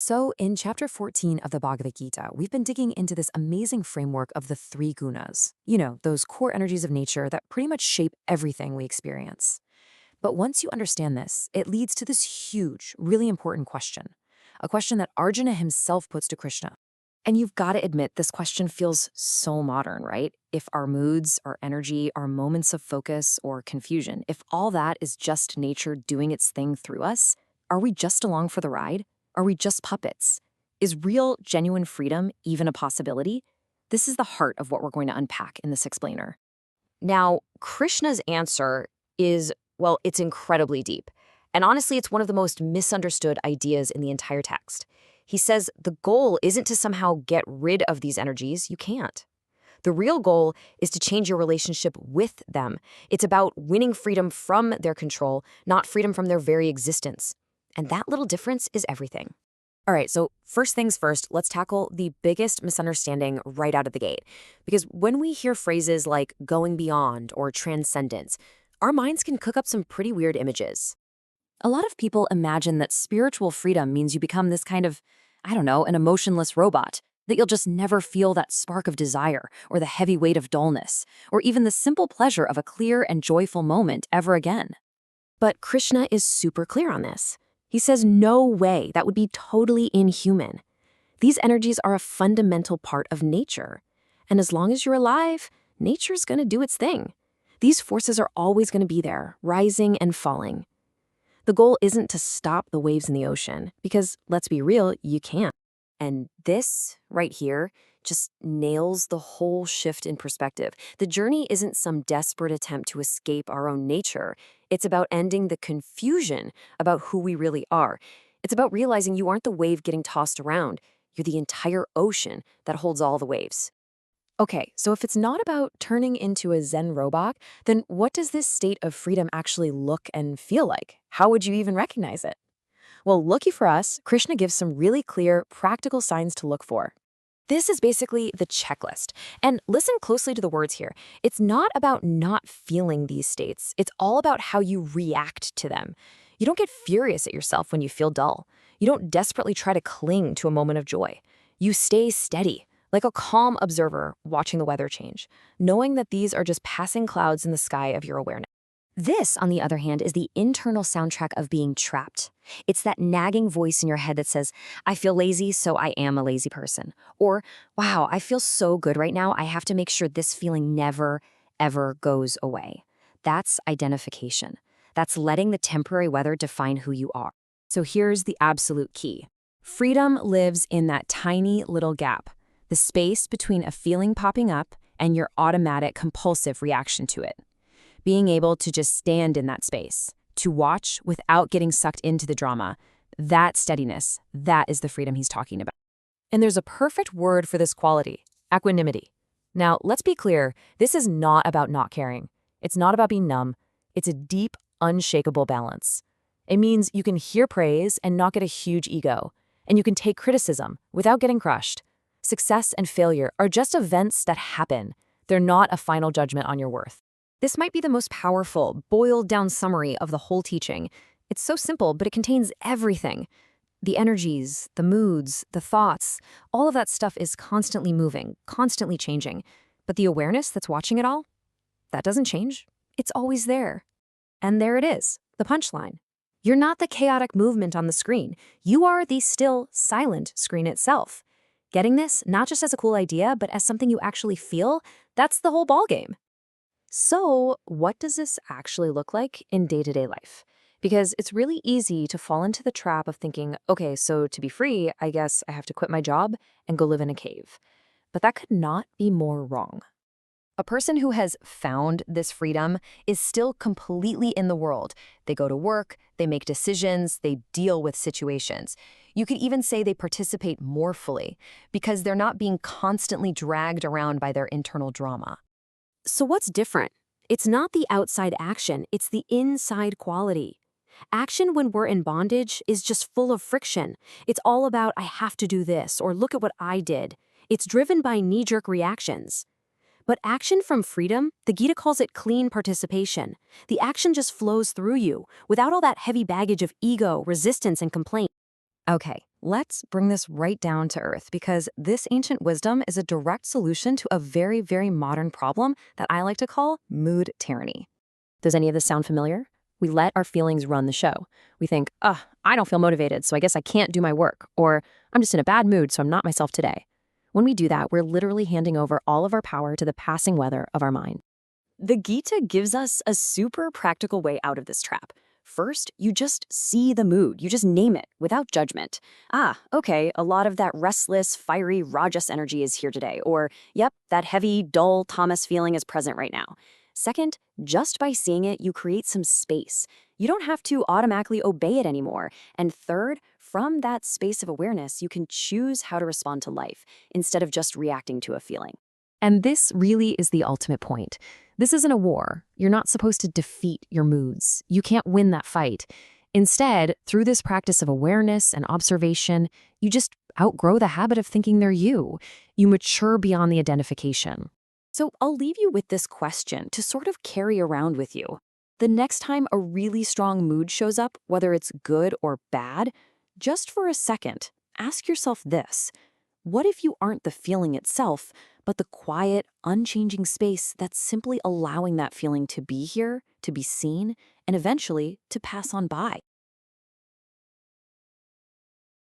So, in chapter 14 of the Bhagavad Gita, we've been digging into this amazing framework of the three gunas. Those core energies of nature that pretty much shape everything we experience. But once you understand this, it leads to this huge, really important question. A question that Arjuna himself puts to Krishna. And you've got to admit, this question feels so modern, right? If our moods, our energy, our moments of focus or confusion, if all that is just nature doing its thing through us, are we just along for the ride? Are we just puppets? Is real, genuine freedom even a possibility? This is the heart of what we're going to unpack in this explainer. Now, Krishna's answer is, well, it's incredibly deep. And honestly, it's one of the most misunderstood ideas in the entire text. He says the goal isn't to somehow get rid of these energies. You can't. The real goal is to change your relationship with them. It's about winning freedom from their control, not freedom from their very existence. And that little difference is everything. All right, so first things first, let's tackle the biggest misunderstanding right out of the gate. Because when we hear phrases like going beyond or transcendence, our minds can cook up some pretty weird images. A lot of people imagine that spiritual freedom means you become this kind of, I don't know, an emotionless robot, that you'll just never feel that spark of desire or the heavy weight of dullness, or even the simple pleasure of a clear and joyful moment ever again. But Krishna is super clear on this. He says, no way, that would be totally inhuman. These energies are a fundamental part of nature. And as long as you're alive, nature's going to do its thing. These forces are always going to be there, rising and falling. The goal isn't to stop the waves in the ocean, because let's be real, you can't. And this, right here, just nails the whole shift in perspective. The journey isn't some desperate attempt to escape our own nature. It's about ending the confusion about who we really are. It's about realizing you aren't the wave getting tossed around. You're the entire ocean that holds all the waves. Okay, so if it's not about turning into a Zen robot, then what does this state of freedom actually look and feel like? How would you even recognize it? Well, lucky for us, Krishna gives some really clear, practical signs to look for. This is basically the checklist. And listen closely to the words here. It's not about not feeling these states. It's all about how you react to them. You don't get furious at yourself when you feel dull. You don't desperately try to cling to a moment of joy. You stay steady, like a calm observer watching the weather change, knowing that these are just passing clouds in the sky of your awareness. This, on the other hand, is the internal soundtrack of being trapped. It's that nagging voice in your head that says, I feel lazy, so I am a lazy person. Or, wow, I feel so good right now, I have to make sure this feeling never, ever goes away. That's identification. That's letting the temporary weather define who you are. So here's the absolute key. Freedom lives in that tiny little gap, the space between a feeling popping up and your automatic compulsive reaction to it. Being able to just stand in that space, to watch without getting sucked into the drama, that steadiness, that is the freedom he's talking about. And there's a perfect word for this quality, equanimity. Now, let's be clear, this is not about not caring. It's not about being numb. It's a deep, unshakable balance. It means you can hear praise and not get a huge ego, and you can take criticism without getting crushed. Success and failure are just events that happen. They're not a final judgment on your worth. This might be the most powerful, boiled-down summary of the whole teaching. It's so simple, but it contains everything. The energies, the moods, the thoughts, all of that stuff is constantly moving, constantly changing. But the awareness that's watching it all, that doesn't change. It's always there. And there it is, the punchline. You're not the chaotic movement on the screen. You are the still, silent screen itself. Getting this, not just as a cool idea, but as something you actually feel, that's the whole ballgame. So, what does this actually look like in day-to-day life? Because it's really easy to fall into the trap of thinking, okay, so to be free, I guess I have to quit my job and go live in a cave. But that could not be more wrong. A person who has found this freedom is still completely in the world. They go to work, they make decisions, they deal with situations. You could even say they participate more fully because they're not being constantly dragged around by their internal drama. So what's different? It's not the outside action, it's the inside quality. Action when we're in bondage is just full of friction. It's all about, I have to do this, or look at what I did. It's driven by knee-jerk reactions. But action from freedom, the Gita calls it clean participation. The action just flows through you, without all that heavy baggage of ego, resistance, and complaint. Okay, Let's bring this right down to earth because this ancient wisdom is a direct solution to a very, very modern problem that I like to call mood tyranny. Does any of this sound familiar? We let our feelings run the show. We think, I don't feel motivated, so I guess I can't do my work. Or I'm just in a bad mood, so I'm not myself today. When we do that, we're literally handing over all of our power to the passing weather of our mind. The Gita gives us a super practical way out of this trap. First, you just see the mood. You just name it without judgment. Okay, a lot of that restless, fiery Rajas energy is here today. Or, yep, that heavy, dull Tamas feeling is present right now. Second, just by seeing it, you create some space. You don't have to automatically obey it anymore. And third, from that space of awareness, you can choose how to respond to life instead of just reacting to a feeling. And this really is the ultimate point. This isn't a war. You're not supposed to defeat your moods. You can't win that fight. Instead, through this practice of awareness and observation, you just outgrow the habit of thinking they're you. You mature beyond the identification. So I'll leave you with this question to sort of carry around with you. The next time a really strong mood shows up, whether it's good or bad, just for a second, ask yourself this. What if you aren't the feeling itself, but the quiet, unchanging space that's simply allowing that feeling to be here, to be seen, and eventually to pass on by?